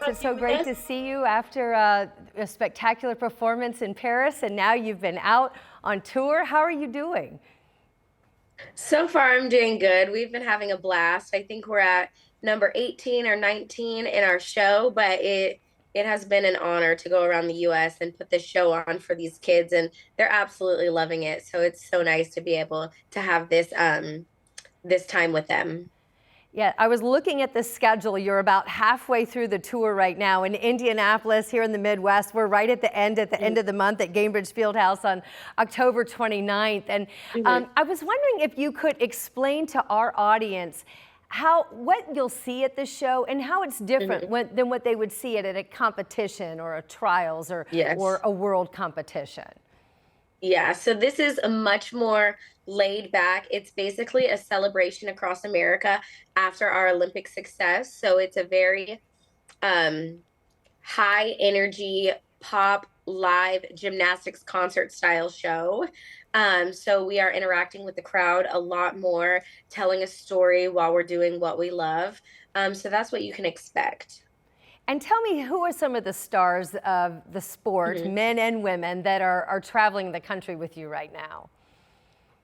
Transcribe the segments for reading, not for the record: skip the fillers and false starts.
It's so great to see you after a spectacular performance in Paris, and now you've been out on tour. How are you doing? So far, I'm doing good. We've been having a blast. I think we're at number 18 or 19 in our show, but it has been an honor to go around the US and put this show on for these kids, and they're absolutely loving it. So it's so nice to be able to have this time with them. Yeah, I was looking at the schedule. You're about halfway through the tour right now in Indianapolis here in the Midwest. We're right at the end of the month at Gainbridge Fieldhouse on October 29th. And I was wondering if you could explain to our audience what you'll see at the show and how it's different than what they would see at a competition or a trials or a world competition. Yeah, so this is a much more laid back. It's basically a celebration across America after our Olympic success. So it's a very high energy pop live gymnastics concert style show. So we are interacting with the crowd a lot more, telling a story while we're doing what we love. So that's what you can expect. And tell me, who are some of the stars of the sport, men and women, that are traveling the country with you right now?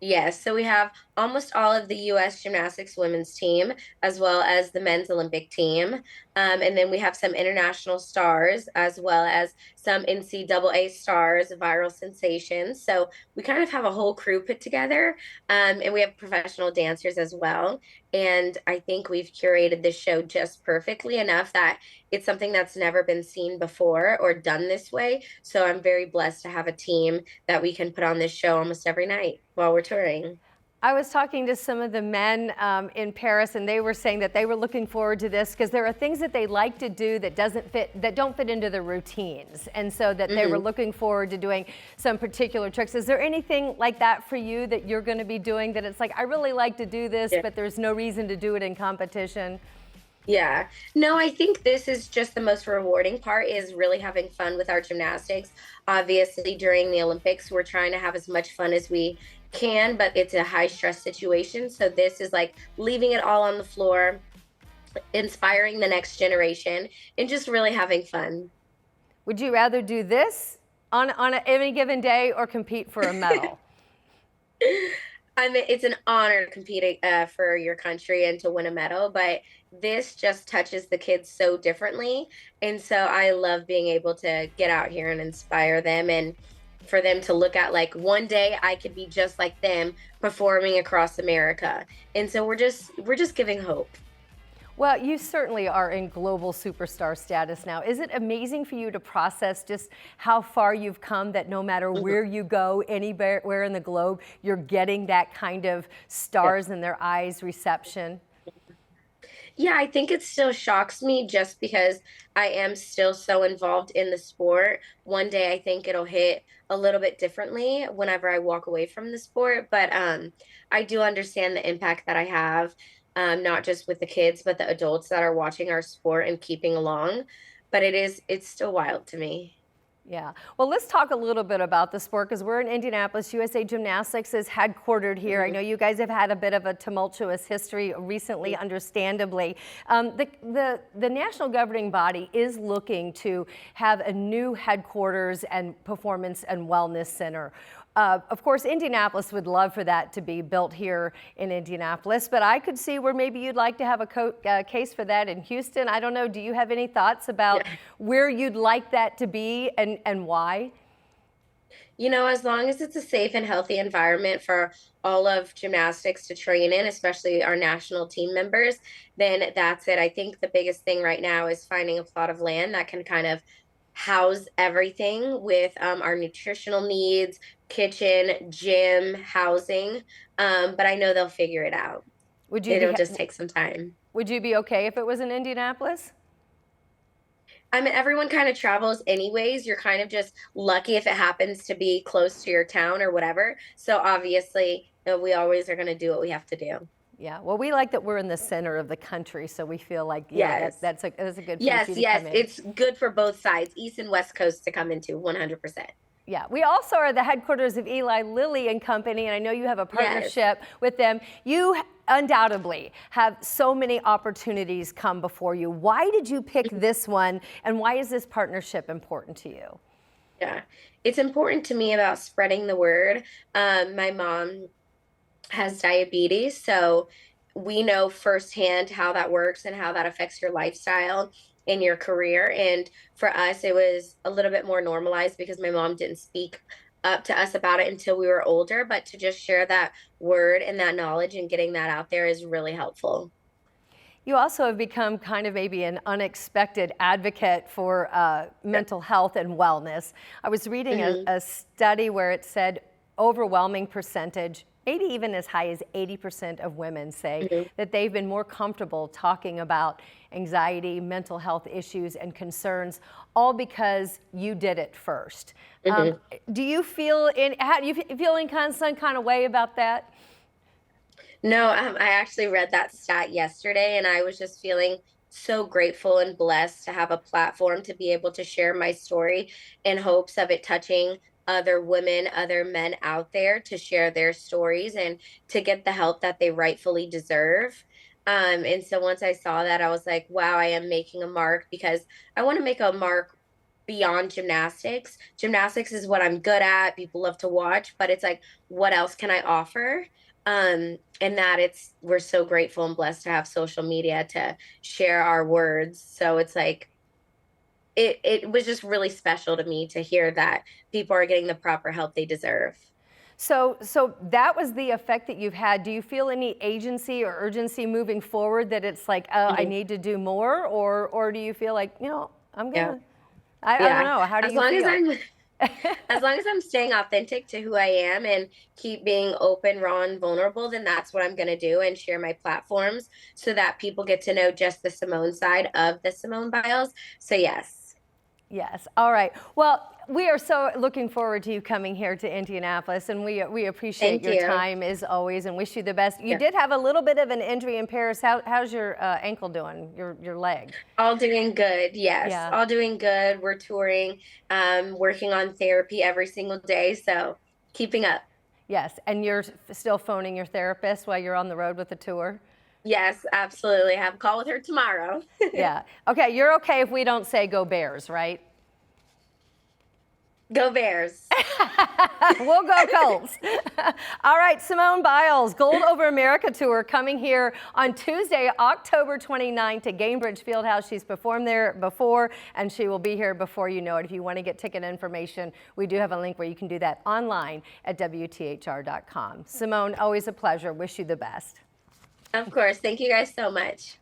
Yes, so we have almost all of the US gymnastics women's team, as well as the men's Olympic team. And then we have some international stars, as well as some NCAA stars, viral sensations. So we kind of have a whole crew put together, and we have professional dancers as well. And I think we've curated this show just perfectly enough that it's something that's never been seen before or done this way. So I'm very blessed to have a team that we can put on this show almost every night while we're touring. I was talking to some of the men in Paris, and they were saying that they were looking forward to this because there are things that they like to do that don't fit into their routines, and so that they were looking forward to doing some particular tricks. Is there anything like that for you that you're going to be doing that it's like, I really like to do this, but there's no reason to do it in competition? Yeah. No, I think this is just the most rewarding part, is really having fun with our gymnastics. Obviously, during the Olympics, we're trying to have as much fun as we can, but it's a high stress situation. So this is like leaving it all on the floor, inspiring the next generation, and just really having fun. Would you rather do this on any given day or compete for a medal? I mean, it's an honor to compete for your country and to win a medal, but this just touches the kids so differently. And so I love being able to get out here and inspire them, and for them to look at, like, one day I could be just like them performing across America. And so we're just giving hope. Well, you certainly are in global superstar status now. Is it amazing for you to process just how far you've come, that no matter where you go, anywhere in the globe, you're getting that kind of stars in their eyes reception? Yeah, I think it still shocks me just because I am still so involved in the sport. One day I think it'll hit a little bit differently whenever I walk away from the sport, but I do understand the impact that I have, not just with the kids, but the adults that are watching our sport and keeping along. But it's still wild to me. Yeah. Well, let's talk a little bit about the sport, because we're in Indianapolis. USA Gymnastics is headquartered here. I know you guys have had a bit of a tumultuous history recently, understandably. The national governing body is looking to have a new headquarters and performance and wellness center. Of course, Indianapolis would love for that to be built here in Indianapolis, but I could see where maybe you'd like to have a case for that in Houston. I don't know. Do you have any thoughts about where you'd like that to be and why? You know, as long as it's a safe and healthy environment for all of gymnastics to train in, especially our national team members, then that's it. I think the biggest thing right now is finding a plot of land that can kind of house everything with our nutritional needs, kitchen, gym, housing. But I know they'll figure it out. It'll just take some time. Would you be okay if it was in Indianapolis? I mean, everyone kind of travels anyways. You're kind of just lucky if it happens to be close to your town or whatever. So obviously, we always are going to do what we have to do. Yeah, well, we like that we're in the center of the country, so we feel like that's a good place to come in. It's good for both sides, East and West Coast, to come into 100%. Yeah, we also are the headquarters of Eli Lilly and Company, and I know you have a partnership with them. You undoubtedly have so many opportunities come before you. Why did you pick this one, and why is this partnership important to you? Yeah, it's important to me about spreading the word. My mom has diabetes, so we know firsthand how that works and how that affects your lifestyle and your career. And for us, it was a little bit more normalized because my mom didn't speak up to us about it until we were older. But to just share that word and that knowledge and getting that out there is really helpful. You also have become kind of maybe an unexpected advocate for mental health and wellness. I was reading a study where it said overwhelming percentage, maybe even as high as 80% of women say that they've been more comfortable talking about anxiety, mental health issues, and concerns, all because you did it first. Do you feel do you feel in some kind of way about that? No, I actually read that stat yesterday, and I was just feeling so grateful and blessed to have a platform to be able to share my story in hopes of it touching other women, other men out there to share their stories and to get the help that they rightfully deserve. And so once I saw that, I was like, wow, I am making a mark because I want to make a mark beyond gymnastics. Gymnastics is what I'm good at. People love to watch, but it's like, what else can I offer? And that we're so grateful and blessed to have social media to share our words. So it's like it was just really special to me to hear that people are getting the proper help they deserve. So that was the effect that you've had. Do you feel any agency or urgency moving forward that it's like, oh, I need to do more, or do you feel like, I'm Yeah. gonna, I don't know. How do As you long as feel? as long as I'm staying authentic to who I am and keep being open, raw, and vulnerable, then that's what I'm going to do and share my platforms so that people get to know just the Simone side of the Simone Biles. So, yes. Yes. All right. Well, we are so looking forward to you coming here to Indianapolis, and we appreciate Thank your you. time as always, and wish you the best. You Yeah. did have a little bit of an injury in Paris. How's your ankle doing? Your leg? All doing good. Yes. Yeah. All doing good. We're touring, working on therapy every single day. So, keeping up. Yes. And you're still phoning your therapist while you're on the road with the tour? Yes, absolutely. Have a call with her tomorrow. Yeah. Okay. You're okay if we don't say go Bears, right? Go Bears. We'll go Colts. All right, Simone Biles, Gold Over America Tour coming here on Tuesday, October 29th to Gainbridge Fieldhouse. She's performed there before, and she will be here before you know it. If you want to get ticket information, we do have a link where you can do that online at WTHR.com. Simone, always a pleasure. Wish you the best. Of course. Thank you guys so much.